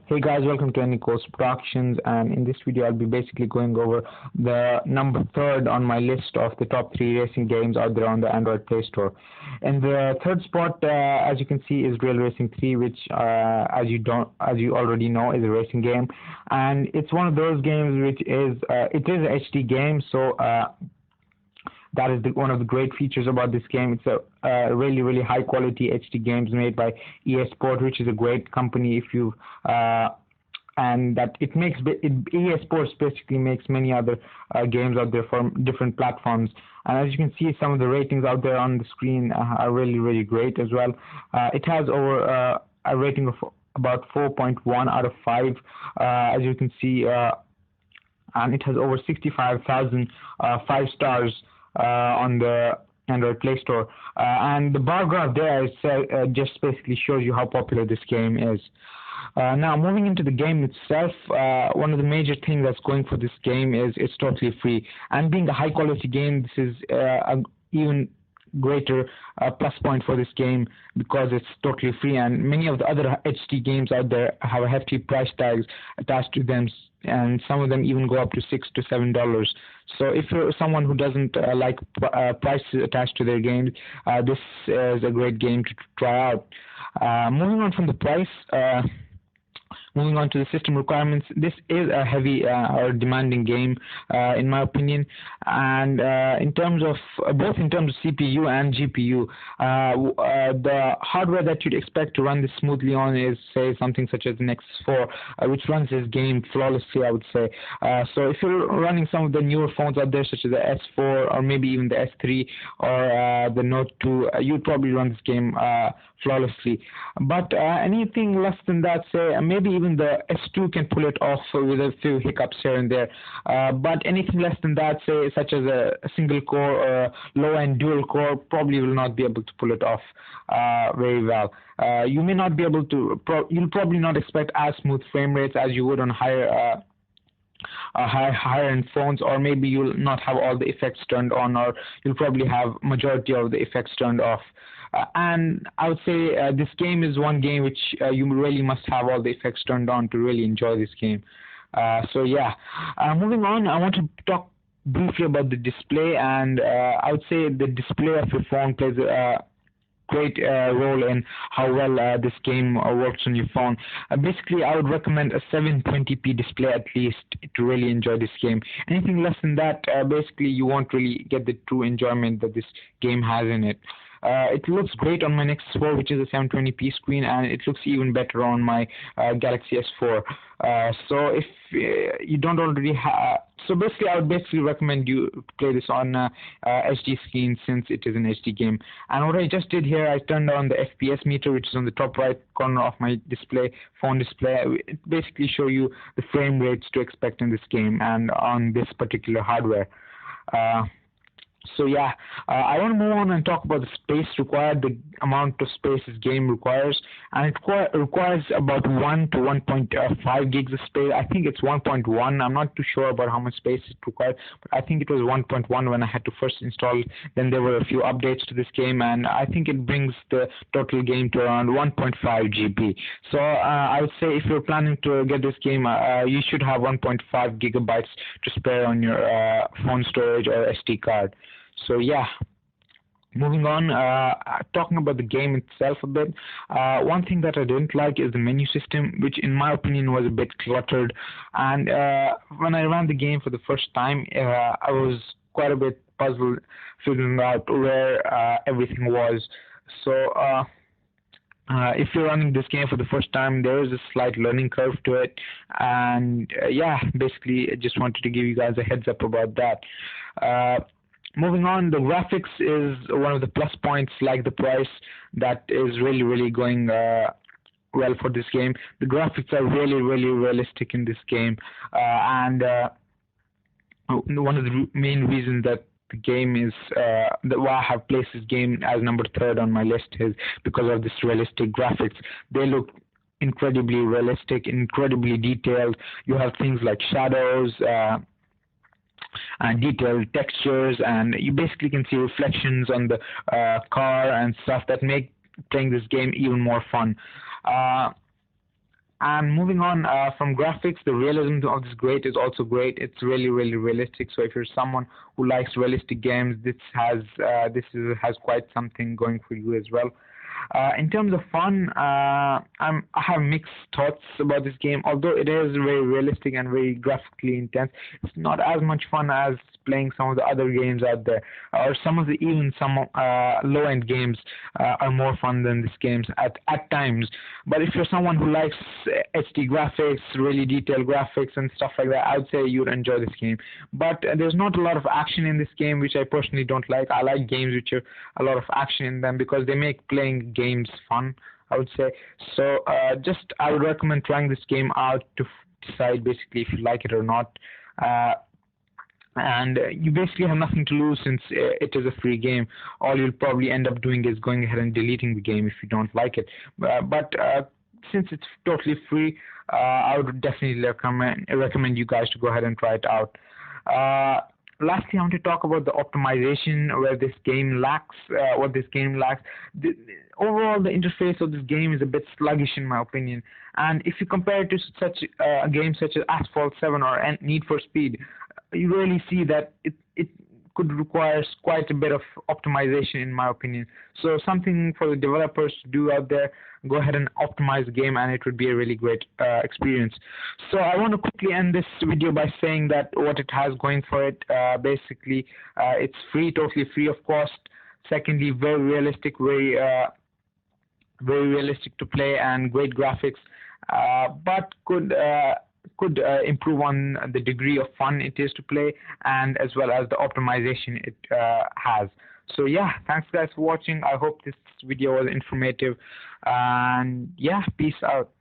Hey guys, welcome to Nico's Productions, and in this video I'll be basically going over the number third on my list of the top 3 racing games out there on the Android Play Store. And the third spot, as you can see, is Real Racing 3, which, as you already know, is a racing game, and it's one of those games which is it is a HD game, so that is one of the great features about this game. It's a really high quality HD games made by EA Sport, which is a great company. If you and that it makes EA Sports basically makes many other games out there for different platforms. And as you can see, some of the ratings out there on the screen are really great as well. It has over a rating of about 4.1 out of 5, as you can see, and it has over 65,000 5 stars on the Android Play Store, and the bar graph there just basically shows you how popular this game is. Now, moving into the game itself, one of the major things that's going for this game is it's totally free, and being a high quality game, this is an even greater plus point for this game because it's totally free, and many of the other HD games out there have a hefty price tags attached to them, and some of them even go up to $6 to $7. So if you're someone who doesn't like prices attached to their games, this is a great game to try out. Moving on from the price, moving on to the system requirements, this is a heavy or demanding game, in my opinion, and in terms of CPU and GPU, the hardware that you'd expect to run this smoothly on is, say, something such as the Nexus 4, which runs this game flawlessly, I would say. So if you're running some of the newer phones out there, such as the S4 or maybe even the S3 or the Note 2, you'd probably run this game flawlessly. But anything less than that, say maybe even the S2 can pull it off with a few hiccups here and there. But anything less than that, say such as a single core or a low-end dual core, probably will not be able to pull it off very well. You may not be able to. You'll probably not expect as smooth frame rates as you would on higher end phones, or maybe you'll not have all the effects turned on, or you'll probably have majority of the effects turned off. And I would say this game is one game which you really must have all the effects turned on to really enjoy this game. So yeah, moving on, I want to talk briefly about the display, and I would say the display of your phone plays a great role in how well this game works on your phone. Basically, I would recommend a 720p display at least to really enjoy this game. Anything less than that, basically you won't really get the true enjoyment that this game has in it. It looks great on my Nexus 4, which is a 720p screen, and it looks even better on my Galaxy S4. So if you don't already have, so basically I would recommend you play this on HD screen, since it is an HD game. And what I just did here, I turned on the FPS meter, which is on the top right corner of my phone display. It basically shows you the frame rates to expect in this game and on this particular hardware. So yeah, I want to move on and talk about the space required, the amount of space this game requires, and it requires about 1 to 1.5 gigs of space. I think it's 1.1. I'm not too sure about how much space it required, but I think it was 1.1 when I had to first install it. Then there were a few updates to this game, and I think it brings the total game to around 1.5 GB. So I would say if you're planning to get this game, you should have 1.5 gigabytes to spare on your phone storage or SD card. So yeah, moving on, talking about the game itself a bit, one thing that I didn't like is the menu system, which in my opinion was a bit cluttered. And when I ran the game for the first time, I was quite a bit puzzled figuring out where everything was. So if you're running this game for the first time, there is a slight learning curve to it, and yeah, basically I just wanted to give you guys a heads up about that. Moving on, the graphics is one of the plus points, like the price, that is really going well for this game. The graphics are really realistic in this game, and one of the main reasons that the game is why I have placed this game as number 3 on my list is because of this realistic graphics. They look incredibly realistic, incredibly detailed. You have things like shadows, and detailed textures, and you basically can see reflections on the car and stuff that make playing this game even more fun. And moving on from graphics, the realism of this great is also great. It's really, really realistic. So if you're someone who likes realistic games, has quite something going for you as well. In terms of fun, I have mixed thoughts about this game. Although it is very realistic and very graphically intense, it's not as much fun as playing some of the other games out there, or some low-end games are more fun than these games at times. But if you're someone who likes HD graphics, really detailed graphics and stuff like that, I would say you'd enjoy this game. But there's not a lot of action in this game, which I personally don't like. I like games which have a lot of action in them because they make playing games fun, I would say. So I would recommend trying this game out to decide basically if you like it or not. And you basically have nothing to lose since it is a free game. All you'll probably end up doing is going ahead and deleting the game if you don't like it. But since it's totally free, I would definitely recommend you guys to go ahead and try it out. Lastly, I want to talk about the optimization where this game lacks, what this game lacks. Overall, the interface of this game is a bit sluggish in my opinion. And if you compare it to such a game such as Asphalt 7 or Need for Speed, you really see that it could require quite a bit of optimization in my opinion. So something for the developers to do out there, go ahead and optimize the game and it would be a really great experience. So I want to quickly end this video by saying that what it has going for it, basically it's free, totally free of cost. Secondly, very realistic, very realistic to play and great graphics, but could improve on the degree of fun it is to play and as well as the optimization it has. So yeah, thanks guys for watching. I hope this video was informative, and yeah, peace out.